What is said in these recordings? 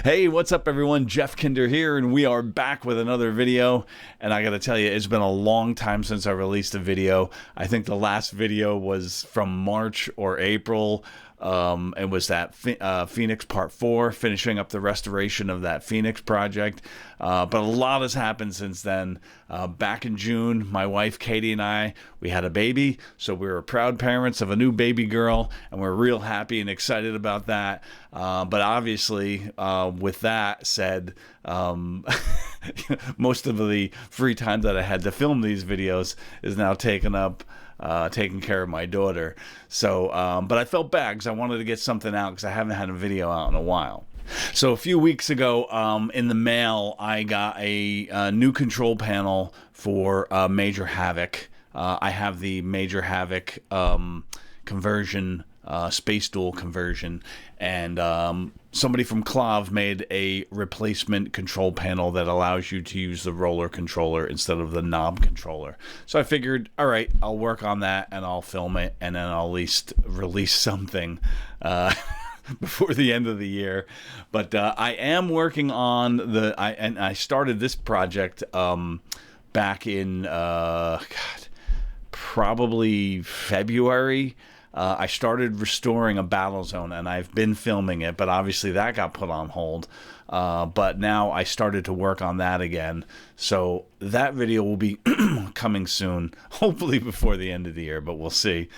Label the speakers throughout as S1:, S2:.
S1: Hey, what's up everyone? Jeff Kinder here, and we are back with another video. And I gotta tell you, it's been a long time since I released a video. I think the last video was from March or April. It was that Phoenix Part 4, finishing up the restoration of that Phoenix project. But a lot has happened since then. Back in June, my wife Katie and I, we had a baby. So we were proud parents of a new baby girl, and we're real happy and excited about that. But obviously, with that said, most of the free time that I had to film these videos is now taken up taking care of my daughter. So, but I felt bad because I wanted to get something out because I haven't had a video out in a while. So a few weeks ago, in the mail, I got a new control panel for Major Havoc. I have the Major Havoc conversion, Space Duel conversion, and somebody from Clav made a replacement control panel that allows you to use the roller controller instead of the knob controller. So I figured, all right, I'll work on that and I'll film it, and then I'll at least release something before the end of the year. But I am working on I started this project back in probably February. I started restoring a battle zone, and I've been filming it, but obviously that got put on hold. But now I started to work on that again. So that video will be coming soon, hopefully before the end of the year, but we'll see.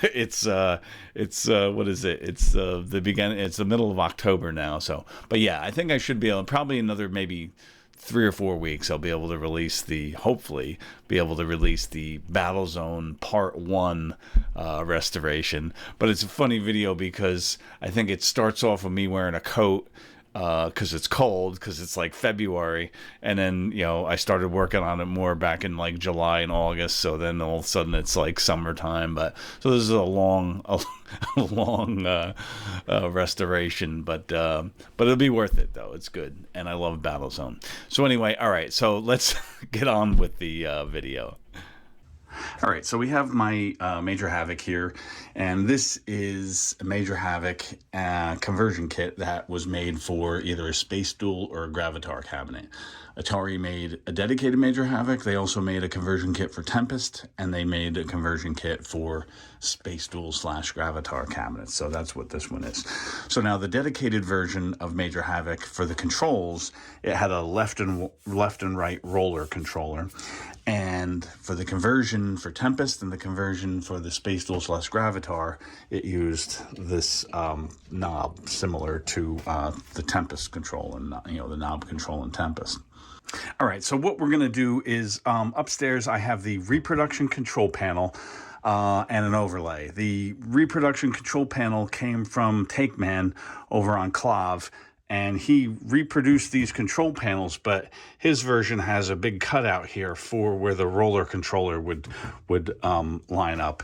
S1: It's what is it? It's it's the middle of October now. So, but yeah, I think I should be able, probably another maybe 3 or 4 weeks, I'll be able to release hopefully be able to release the Battle Zone Part 1 restoration. But it's a funny video because I think it starts off with me wearing a coat because it's cold, because it's like February, and then, you know, I started working on it more back in like July and August, so then all of a sudden it's like summertime. But so this is a long restoration, but it'll be worth it though. It's good, and I love Battle Zone. So anyway, all right, so let's get on with the video. All right, so we have my Major Havoc here, and this is a Major Havoc conversion kit that was made for either a Space Duel or a Gravatar cabinet. Atari made a dedicated Major Havoc. They also made a conversion kit for Tempest, and they made a conversion kit for Space Duel / Gravatar cabinets. So that's what this one is. So now the dedicated version of Major Havoc, for the controls, it had a left and right roller controller. And for the conversion for Tempest and the conversion for the Space Duel / Gravatar, it used this knob similar to the Tempest control, and the knob control in Tempest. All right, so what we're going to do is upstairs I have the reproduction control panel and an overlay. The reproduction control panel came from Tack over on Clav, and he reproduced these control panels, but his version has a big cutout here for where the roller controller would line up.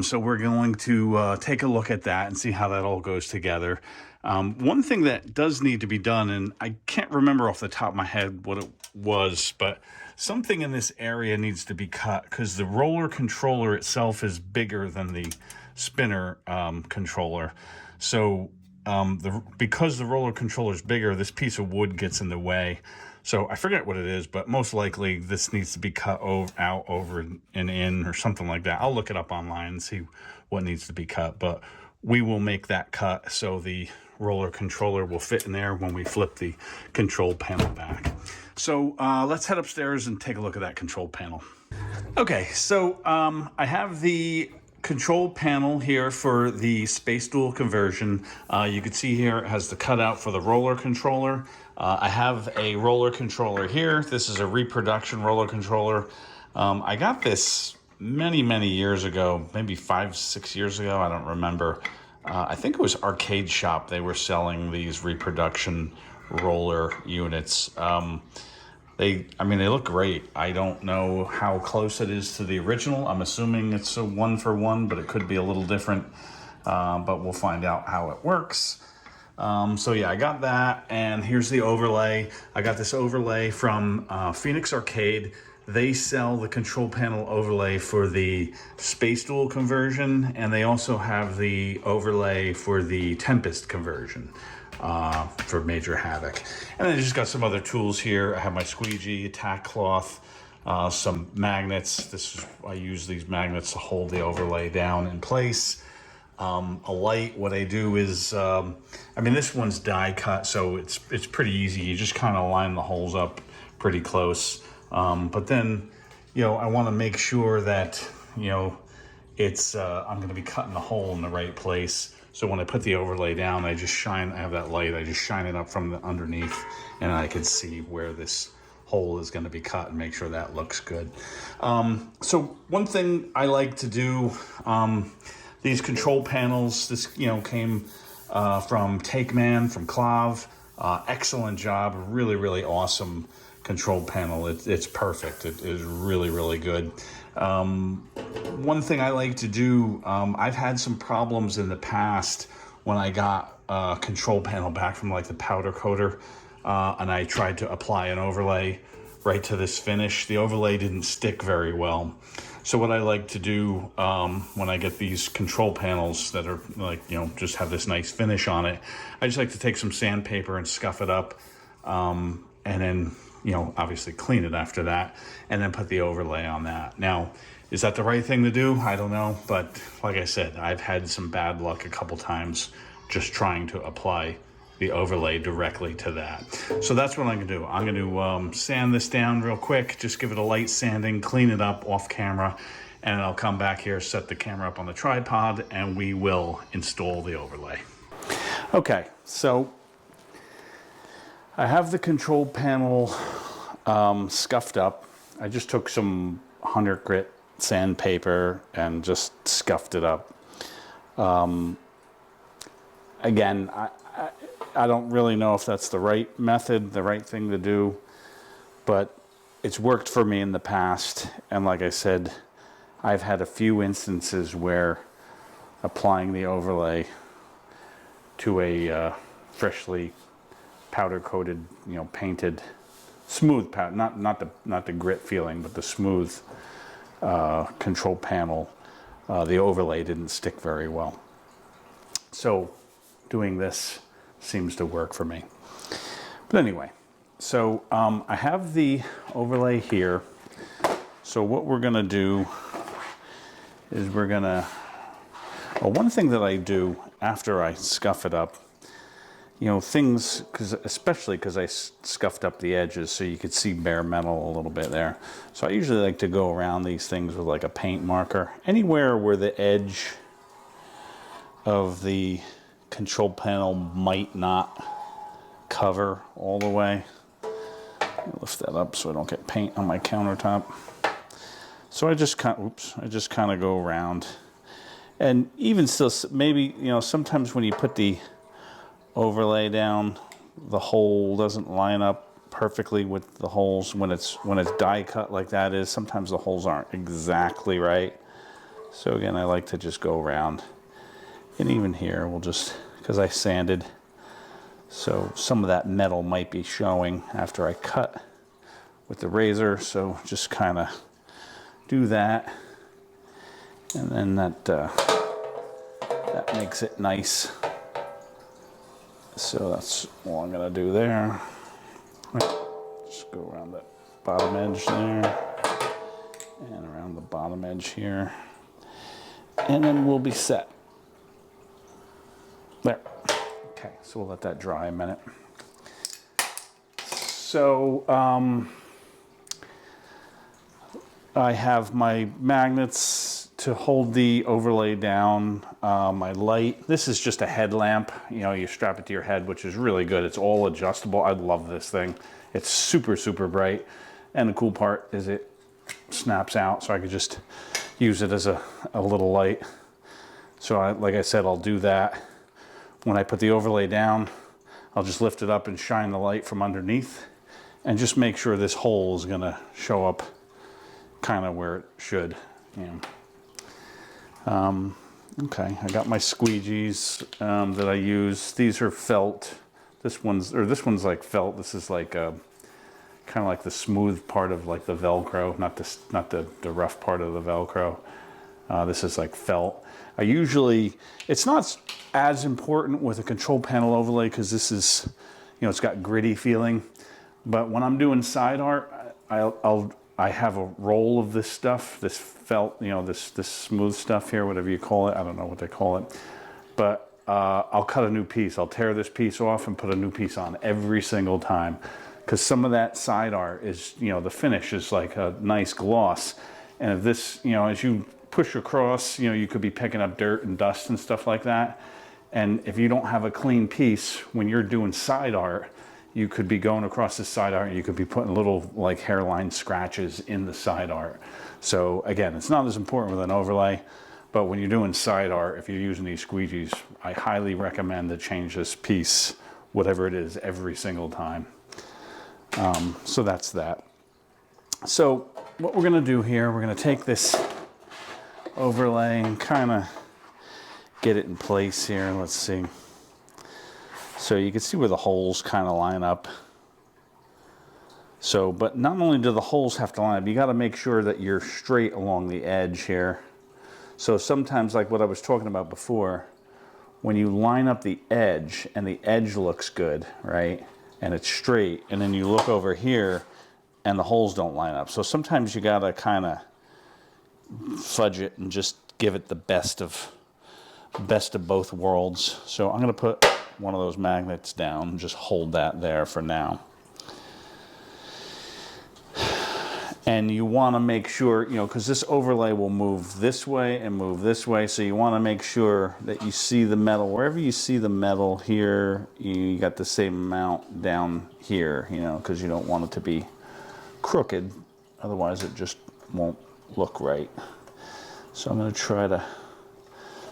S1: So we're going to take a look at that and see how that all goes together. One thing that does need to be done, and I can't remember off the top of my head what it was, but something in this area needs to be cut because the roller controller itself is bigger than the spinner controller. So because the roller controller is bigger, this piece of wood gets in the way. So I forget what it is, but most likely this needs to be cut out over and in or something like that. I'll look it up online and see what needs to be cut, but we will make that cut so the roller controller will fit in there when we flip the control panel back. So let's head upstairs and take a look at that control panel. Okay, so I have the control panel here for the Space Duel conversion. You can see here it has the cutout for the roller controller. I have a roller controller here. This is a reproduction roller controller. I got this many years ago, maybe 5-6 years ago, I don't remember. I think it was Arcade Shop. They were selling these reproduction roller units. I mean, they look great. I don't know how close it is to the original. I'm assuming it's a 1-for-1, but it could be a little different. But we'll find out how it works. So yeah, I got that, and here's the overlay. I got this overlay from Phoenix Arcade. They sell the control panel overlay for the Space Duel conversion, and they also have the overlay for the Tempest conversion for Major Havoc. And I just got some other tools here. I have my squeegee, tack cloth, some magnets. I use these magnets to hold the overlay down in place. A light, what I do is, I mean, this one's die cut, so it's pretty easy. You just kind of line the holes up pretty close. But then, you know, I want to make sure that, you know, it's, I'm going to be cutting the hole in the right place. So when I put the overlay down, I have that light, I just shine it up from the underneath, and I can see where this hole is going to be cut and make sure that looks good. So one thing I like to do, these control panels, this, you know, came from Tack from Clav. Excellent job, really, really awesome control panel. It's perfect. It is really, really good. One thing I like to do, I've had some problems in the past when I got a control panel back from like the powder coater, and I tried to apply an overlay right to this finish. The overlay didn't stick very well. So what I like to do when I get these control panels that are like, you know, just have this nice finish on it, I just like to take some sandpaper and scuff it up, and then, you know, obviously clean it after that, and then put the overlay on that. Now, is that the right thing to do? I don't know, but like I said, I've had some bad luck a couple times just trying to apply the overlay directly to that. So that's what I'm gonna do. I'm gonna sand this down real quick, just give it a light sanding, clean it up off camera, and I'll come back here, set the camera up on the tripod, and we will install the overlay. Okay, so I have the control panel scuffed up. I just took some 100 grit sandpaper and just scuffed it up. Again, I don't really know if that's the right method, the right thing to do, but it's worked for me in the past. And like I said, I've had a few instances where applying the overlay to a freshly powder coated, you know, painted, smooth powder, not the grit feeling, but the smooth control panel, the overlay didn't stick very well. So doing this seems to work for me. But anyway, so I have the overlay here. So what we're gonna do is one thing that I do after I scuff it up, you know, things, especially because I scuffed up the edges so you could see bare metal a little bit there. So I usually like to go around these things with like a paint marker. Anywhere where the edge of the control panel might not cover all the way. Lift that up so I don't get paint on my countertop. So I just kind of go around, and even still, maybe, you know, sometimes when you put the overlay down, the hole doesn't line up perfectly with the holes when it's die cut like that is. Sometimes the holes aren't exactly right. So again, I like to just go around. And even here, we'll just, because I sanded, so some of that metal might be showing after I cut with the razor. So just kind of do that. And then that makes it nice. So that's all I'm gonna do there. Just go around that bottom edge there and around the bottom edge here. And then we'll be set. There. Okay, so we'll let that dry a minute. So I have my magnets to hold the overlay down, my light. This is just a headlamp. You know, you strap it to your head, which is really good. It's all adjustable. I love this thing. It's super, super bright. And the cool part is it snaps out, so I could just use it as a little light. So like I said, I'll do that. When I put the overlay down, I'll just lift it up and shine the light from underneath, and just make sure this hole is going to show up kind of where it should. Okay, I got my squeegees that I use. These are felt. This one's like felt. This is like kind of like the smooth part of like the Velcro, not the rough part of the Velcro. This is like felt. It's not as important with a control panel overlay because this is, it's got gritty feeling. But when I'm doing side art, I have a roll of this stuff, this felt, this smooth stuff here, whatever you call it. I don't know what they call it. But I'll cut a new piece. I'll tear this piece off and put a new piece on every single time. Because some of that side art is, the finish is like a nice gloss. And if this, as you push across, you could be picking up dirt and dust and stuff like that. And if you don't have a clean piece, when you're doing side art, you could be going across the side art and you could be putting little like hairline scratches in the side art. So again, it's not as important with an overlay, but when you're doing side art, if you're using these squeegees, I highly recommend to change this piece, whatever it is, every single time. So that's that. So what we're gonna do here, we're gonna take this overlay and kind of get it in place here. Let's see. So you can see where the holes kind of line up. So, but not only do the holes have to line up, you got to make sure that you're straight along the edge here. So sometimes, like what I was talking about before, when you line up the edge and the edge looks good, right? And it's straight, and then you look over here and the holes don't line up. So sometimes you got to kind of fudge it and just give it the best of both worlds. So I'm going to put one of those magnets down and just hold that there for now. And you want to make sure, because this overlay will move this way and move this way, so you want to make sure that you see the metal. Wherever you see the metal here, you got the same amount down here, because you don't want it to be crooked. Otherwise it just won't look right. So I'm going to try to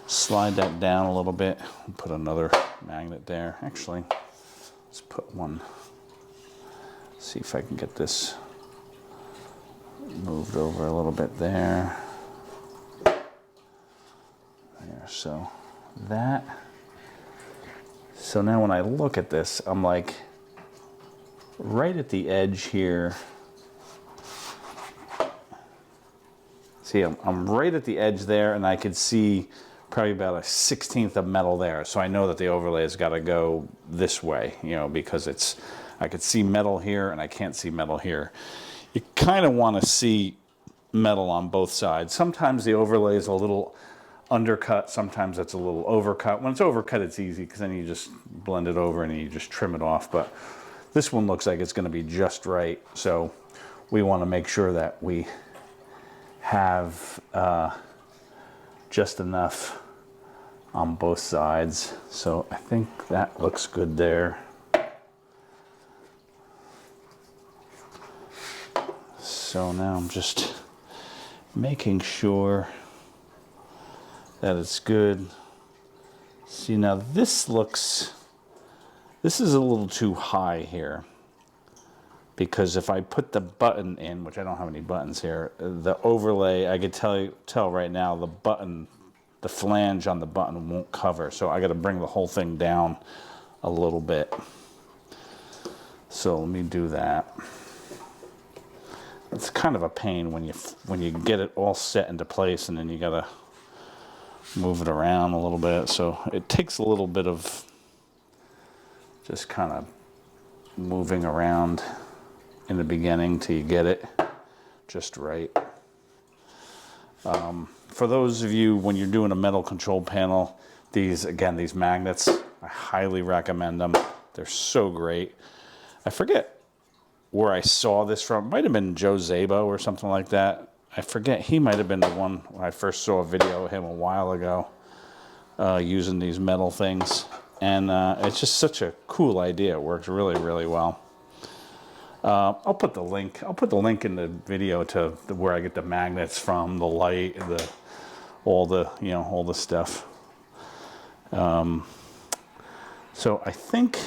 S1: slide that down a little bit and put another magnet there. Actually, let's put one. See if I can get this moved over a little bit there. So that. So now when I look at this, I'm like right at the edge here. See, I'm right at the edge there, and I could see probably about a 1/16 of metal there. So I know that the overlay has got to go this way, because I could see metal here and I can't see metal here. You kind of want to see metal on both sides. Sometimes the overlay is a little undercut, sometimes it's a little overcut. When it's overcut, it's easy because then you just blend it over and you just trim it off. But this one looks like it's going to be just right. So we want to make sure that we have just enough on both sides. So I think that looks good there. So now I'm just making sure that it's good. See, now this is a little too high here, because if I put the button in, which I don't have any buttons here, the overlay, I could tell right now the flange on the button won't cover. So I got to bring the whole thing down a little bit. So let me do that. It's kind of a pain when you get it all set into place and then you got to move it around a little bit. So it takes a little bit of just kind of moving around in the beginning till you get it just right. For those of you, when you're doing a metal control panel, these magnets, I highly recommend them. They're so great. I forget where I saw this from. It might have been Joe Zabo or something like that. I forget. He might have been the one when I first saw a video of him a while ago using these metal things. And it's just such a cool idea. It works really, really well. I'll put the link in the video to where I get the magnets from, the light, all the stuff. So I think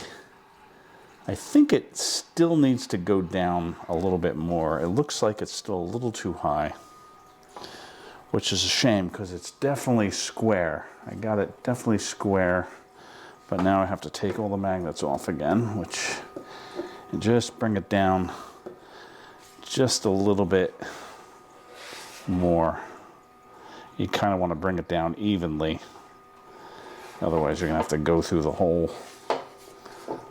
S1: I think it still needs to go down a little bit more. It looks like it's still a little too high, which is a shame because it's definitely square. I got it definitely square, but now I have to take all the magnets off again, which, and just bring it down just a little bit more. You kind of want to bring it down evenly. Otherwise, you're going to have to go through the whole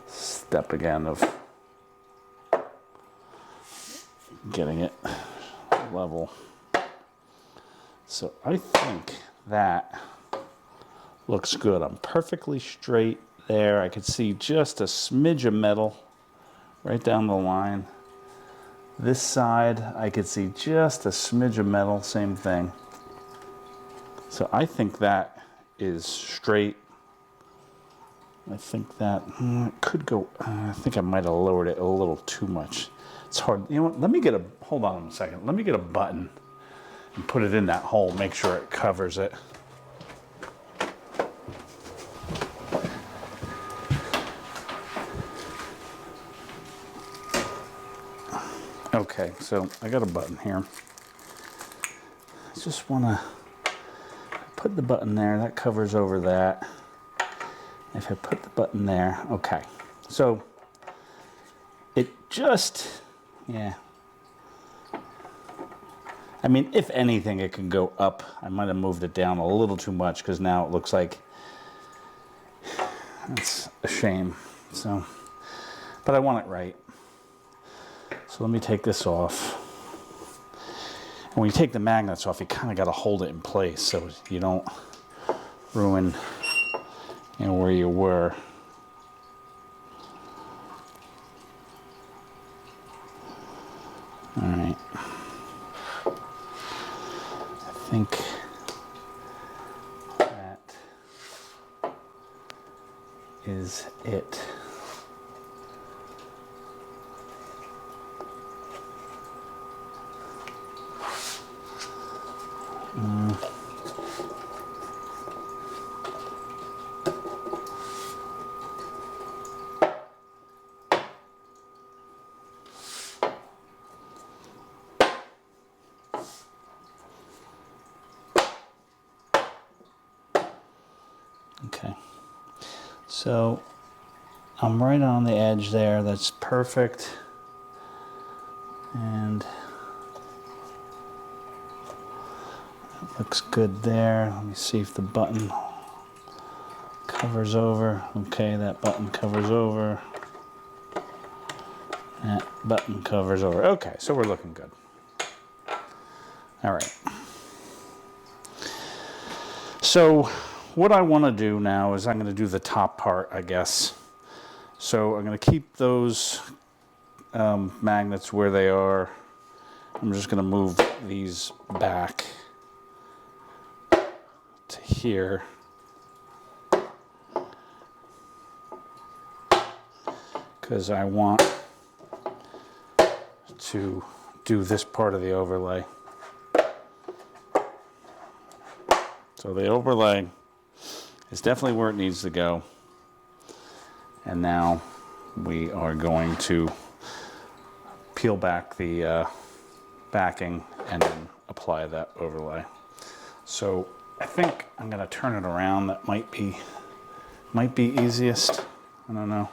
S1: step again of getting it level. So I think that looks good. I'm perfectly straight there. I can see just a smidge of metal right down the line. This side, I could see just a smidge of metal, same thing. So I think that is straight. I think that it could go, I think I might have lowered it a little too much. It's hard. You know what, let me get a, hold on a second. Let me get a button and put it in that hole, make sure it covers it. Okay, so I got a button here. I just want to put the button there. That covers over that. If I put the button there, okay. So it just, yeah. I mean, if anything, it can go up. I might have moved it down a little too much because now it looks like it's a shame. So, but I want it right. So let me take this off. And when you take the magnets off, you kind of got to hold it in place so you don't ruin, you know, where you were. All right. I think that is it. Okay, so I'm right on the edge there. That's perfect. And it looks good there. Let me see if the button covers over. Okay, that button covers over. That button covers over. Okay, so we're looking good. All right. So what I want to do now is I'm going to do the top part, I guess. So I'm going to keep those magnets where they are. I'm just going to move these back to here. Because I want to do this part of the overlay. So the overlay is definitely where it needs to go. And now we are going to peel back the backing and then apply that overlay. So I think I'm going to turn it around. That might be easiest. I don't know.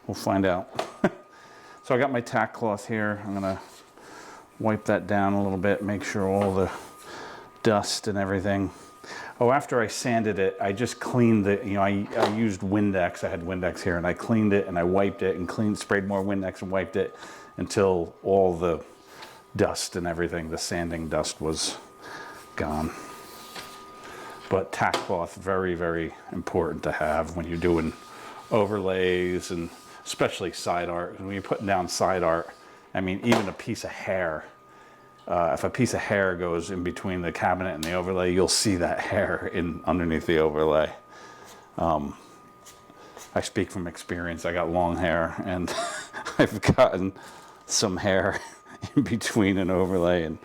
S1: We'll find out. So I got my tack cloth here. I'm going to wipe that down a little bit, make sure all the dust and everything. Oh, after I sanded it, I just cleaned it. You know, I used Windex. I had Windex here, and I cleaned it, and I wiped it, and sprayed more Windex and wiped it until all the dust and everything, the sanding dust, was gone. But tack cloth, very, very important to have when you're doing overlays, and especially side art. When you're putting down side art, I mean, even a piece of hair. If a piece of hair goes in between the cabinet and the overlay, you'll see that hair underneath the overlay. I speak from experience. I got long hair, and I've gotten some hair in between an overlay. And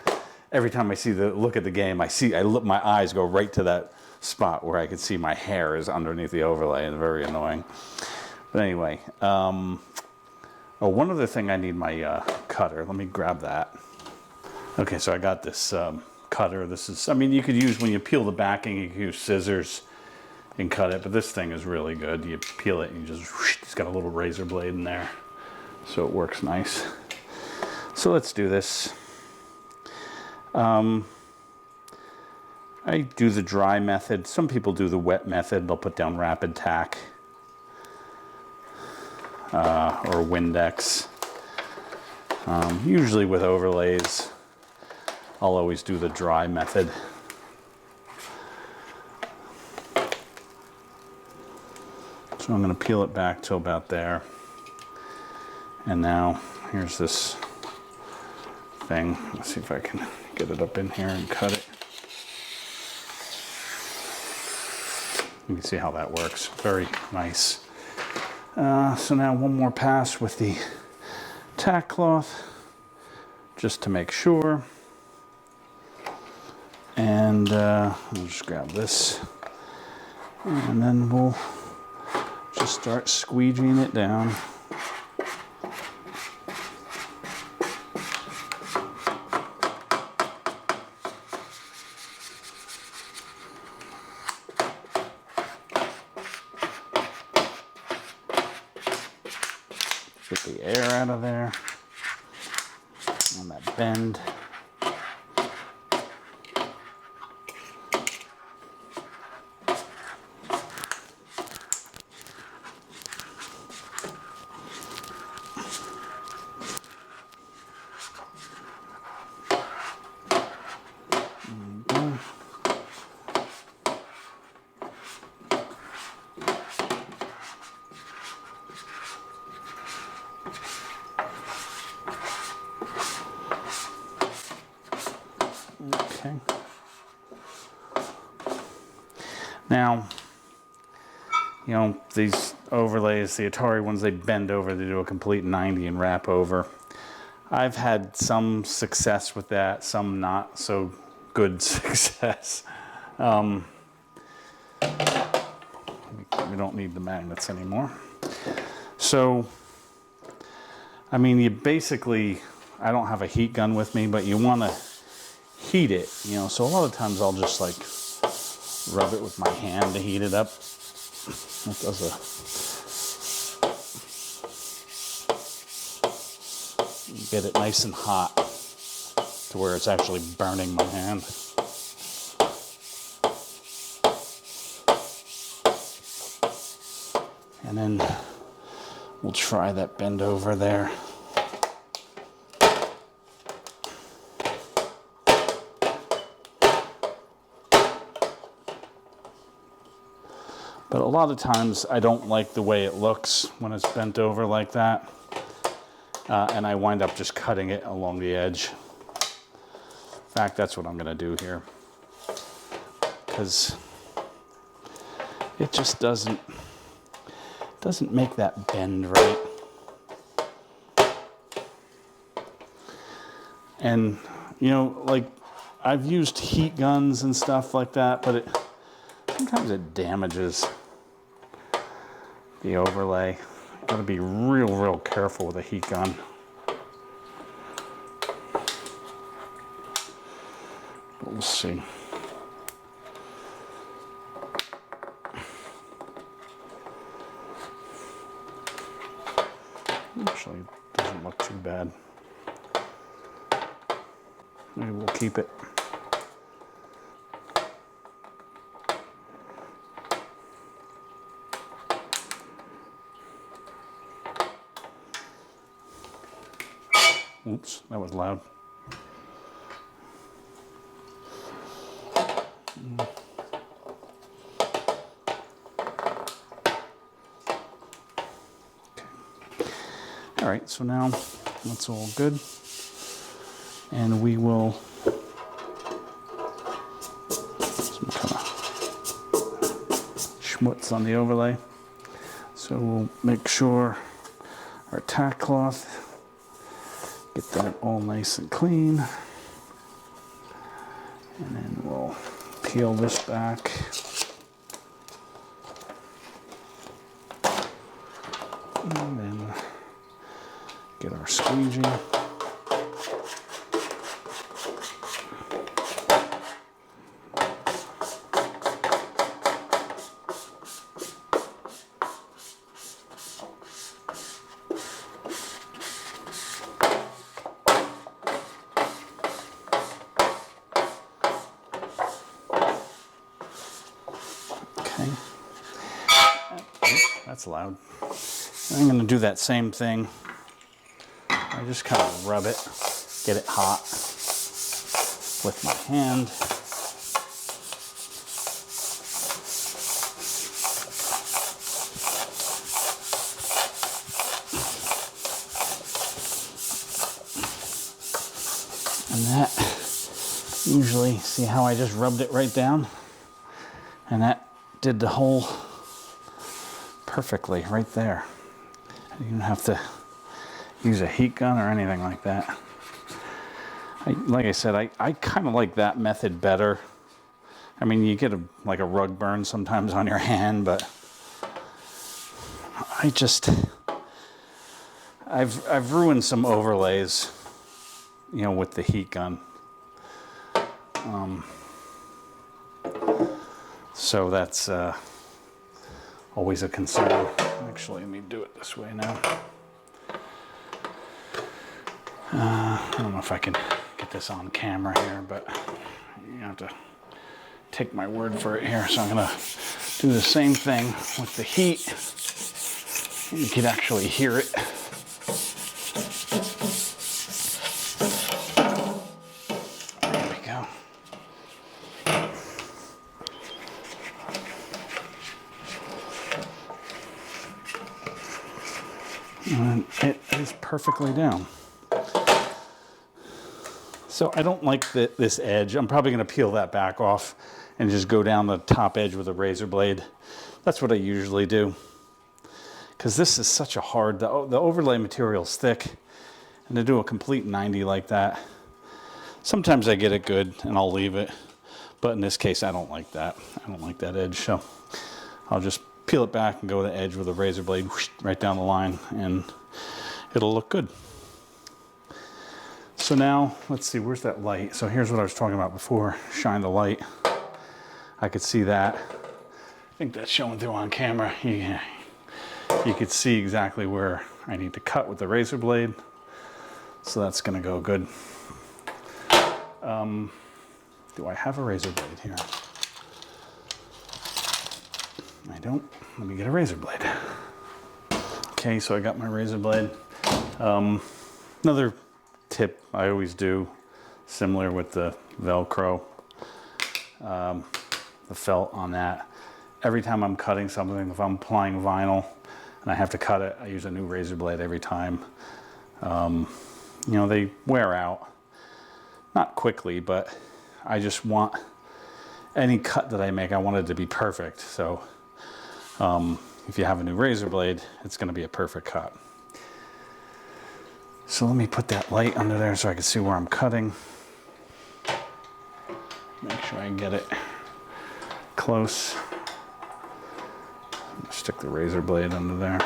S1: every time I see look at the game, my eyes go right to that spot where I can see my hair is underneath the overlay, and very annoying. But anyway, Oh, one other thing, I need my cutter. Let me grab that. Okay, so I got this cutter. This is, I mean, you could use, when you peel the backing, you can use scissors and cut it, but this thing is really good. You peel it and you just, whoosh, it's got a little razor blade in there, so it works nice. So let's do this. I do the dry method. Some people do the wet method. They'll put down rapid tack or Windex. Usually with overlays, I'll always do the dry method. So I'm going to peel it back till about there. And now here's this thing. Let's see if I can get it up in here and cut it. You can see how that works. Very nice. So now one more pass with the tack cloth, just to make sure. And I'll just grab this, and then we'll just start squeegeeing it down. Get the air out of there on that bend. Okay. Now, you know, these overlays, the Atari ones, they bend over, they do a complete 90 and wrap over. I've had some success with that, some not so good success. We don't need the magnets anymore. So, I mean, you basically, I don't have a heat gun with me, but you want to heat it, you know, so a lot of times I'll just like rub it with my hand to heat it up. That does get it nice and hot to where it's actually burning my hand. And then we'll try that bend over there. But a lot of times I don't like the way it looks when it's bent over like that. And I wind up just cutting it along the edge. In fact, that's what I'm going to do here. Because it just doesn't make that bend right. And, you know, like, I've used heat guns and stuff like that, but sometimes it damages the overlay. You gotta be real careful with a heat gun. But we'll see. Actually, it doesn't look too bad. Maybe we'll keep it. Oops, that was loud. All right, so now that's all good. And we will some kind of schmutz on the overlay. So we'll make sure our tack cloth, get that all nice and clean. And then we'll peel this back. And then
S2: Get our squeegee. Okay. That's loud. I'm going to do that same thing. I just kind of rub it, get it hot with my hand. And that usually, see how I just rubbed it right down? And that did the hole perfectly right there. You don't have to use a heat gun or anything like that. Like I said, I kind of like that method better. I mean, you get like a rug burn sometimes on your hand, but I've ruined some overlays, you know, with the heat gun. So that's always a concern. Actually, let me do it this way now. I don't know if I can get this on camera here, but you have to take my word for it here. So I'm going to do the same thing with the heat. You can actually hear it. There we go. And it is perfectly down. So I don't like this edge. I'm probably going to peel that back off and just go down the top edge with a razor blade. That's what I usually do. Because this is such a hard, the overlay material is thick. And to do a complete 90 like that, sometimes I get it good and I'll leave it. But in this case, I don't like that. I don't like that edge. So I'll just peel it back and go to the edge with a razor blade whoosh, right down the line, and it'll look good. So now, let's see, where's that light? So here's what I was talking about before. Shine the light. I could see that. I think that's showing through on camera. Yeah. You could see exactly where I need to cut with the razor blade. So that's gonna go good. Do I have a razor blade here? I don't. Let me get a razor blade. Okay, so I got my razor blade. Another tip I always do, similar with the Velcro, the felt on that. Every time I'm cutting something, if I'm applying vinyl and I have to cut it, I use a new razor blade every time. You know, they wear out. Not quickly, but I just want any cut that I make, I want it to be perfect. So if you have a new razor blade, it's going to be a perfect cut. So let me put that light under there so I can see where I'm cutting. Make sure I get it close. Stick the razor blade under there.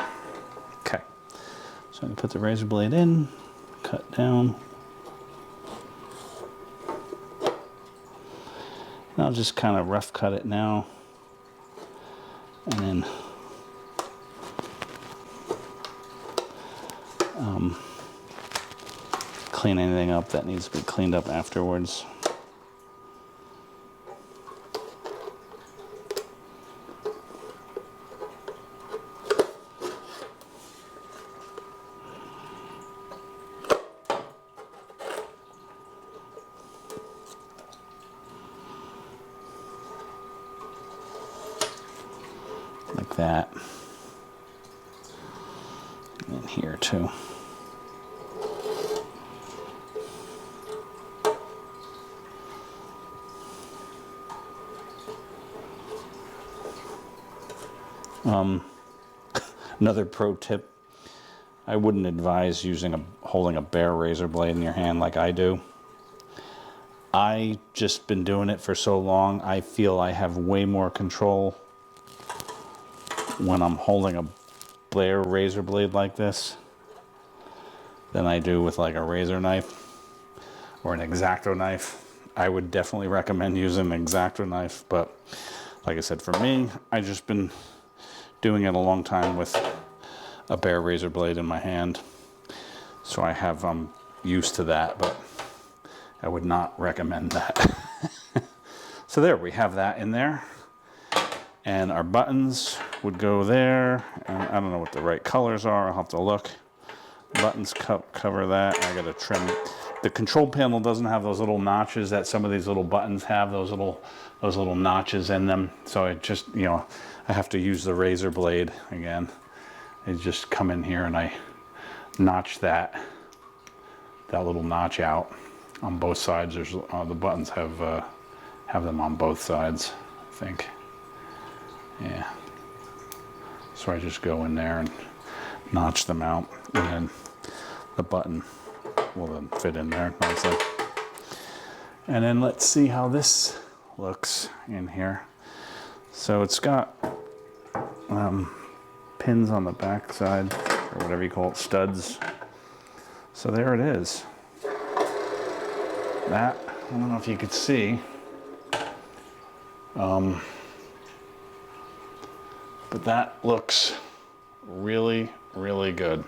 S2: Okay. So I can put the razor blade in, cut down. And I'll just kind of rough cut it now. And then clean anything up that needs to be cleaned up afterwards. Like that. And here too. Another pro tip, I wouldn't advise holding a bare razor blade in your hand like I do. I just been doing it for so long, I feel I have way more control when I'm holding a bare razor blade like this. than I do with like a razor knife or an X-Acto knife. I would definitely recommend using an X-Acto knife, but like I said, for me, I've just been doing it a long time with a bare razor blade in my hand. So I'm used to that, but I would not recommend that. So there, we have that in there. And our buttons would go there. And I don't know what the right colors are. I'll have to look. Buttons cover that. I gotta trim. The control panel doesn't have those little notches that some of these little buttons have, those little notches in them. So it just, you know, I have to use the razor blade again. I just come in here and I notch that little notch out on both sides. There's the buttons have them on both sides, I think. Yeah. So I just go in there and notch them out, and then the button will then fit in there nicely. And then let's see how this looks in here. So it's got pins on the back side, or whatever you call it, studs. So there it is. That, I don't know if you could see, but that looks really, really good.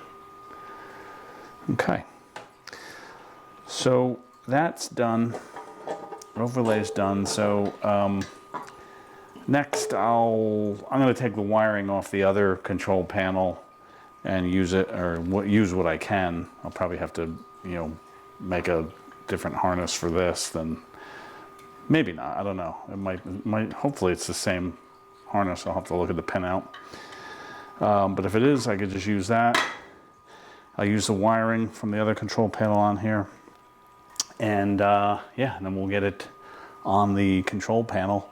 S2: Okay. So that's done. Overlay's done. So next I'm going to take the wiring off the other control panel and use it, or use what I can. I'll probably have to, you know, make a different harness for this. Then maybe not. I don't know. It might. Hopefully it's the same harness. I'll have to look at the pinout. But if it is, I could just use that. I'll use the wiring from the other control panel on here. And yeah, and then we'll get it on the control panel,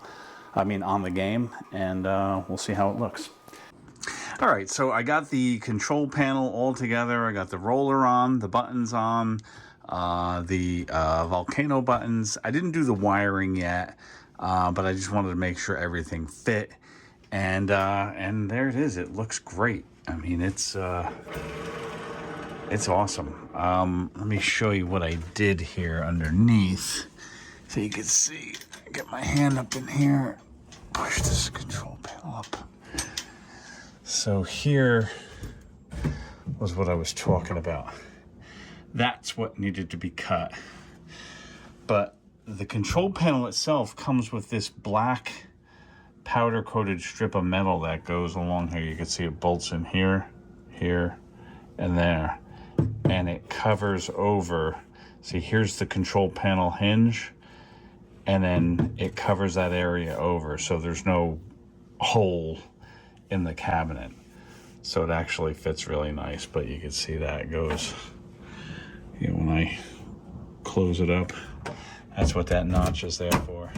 S2: on the game, and we'll see how it looks. All right, so I got the control panel all together. I got the roller on, the buttons on, the volcano buttons. I didn't do the wiring yet, but I just wanted to make sure everything fit. And there it is. It looks great. I mean, it's awesome. Let me show you what I did here underneath, so you can see. Get my hand up in here, push this control panel up. So here was what I was talking about. That's what needed to be cut. But the control panel itself comes with this black powder coated strip of metal that goes along here. You can see it bolts in here, here, and there. And it covers over. See, here's the control panel hinge, and then it covers that area over, so there's no hole in the cabinet. So it actually fits really nice, but you can see that it goes, you know, when I close it up, that's what that notch is there for.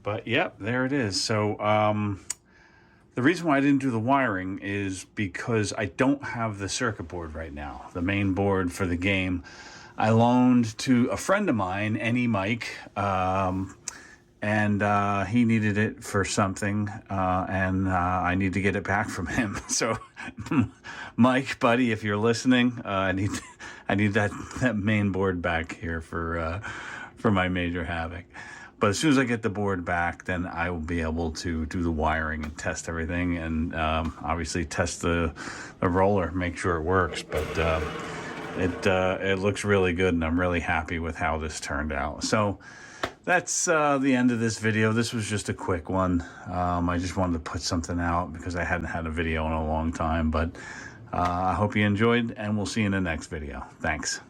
S2: But yep, there it is. So the reason why I didn't do the wiring is because I don't have the circuit board right now, the main board for the game. I loaned to a friend of mine, Mike, and he needed it for something, and I need to get it back from him. So, Mike, buddy, if you're listening, I need that main board back here for my Major Havoc. But as soon as I get the board back, then I will be able to do the wiring and test everything, and obviously test the roller, make sure it works. But it looks really good, and I'm really happy with how this turned out. So that's the end of this video. This was just a quick one. I just wanted to put something out because I hadn't had a video in a long time. But I hope you enjoyed, and we'll see you in the next video. Thanks.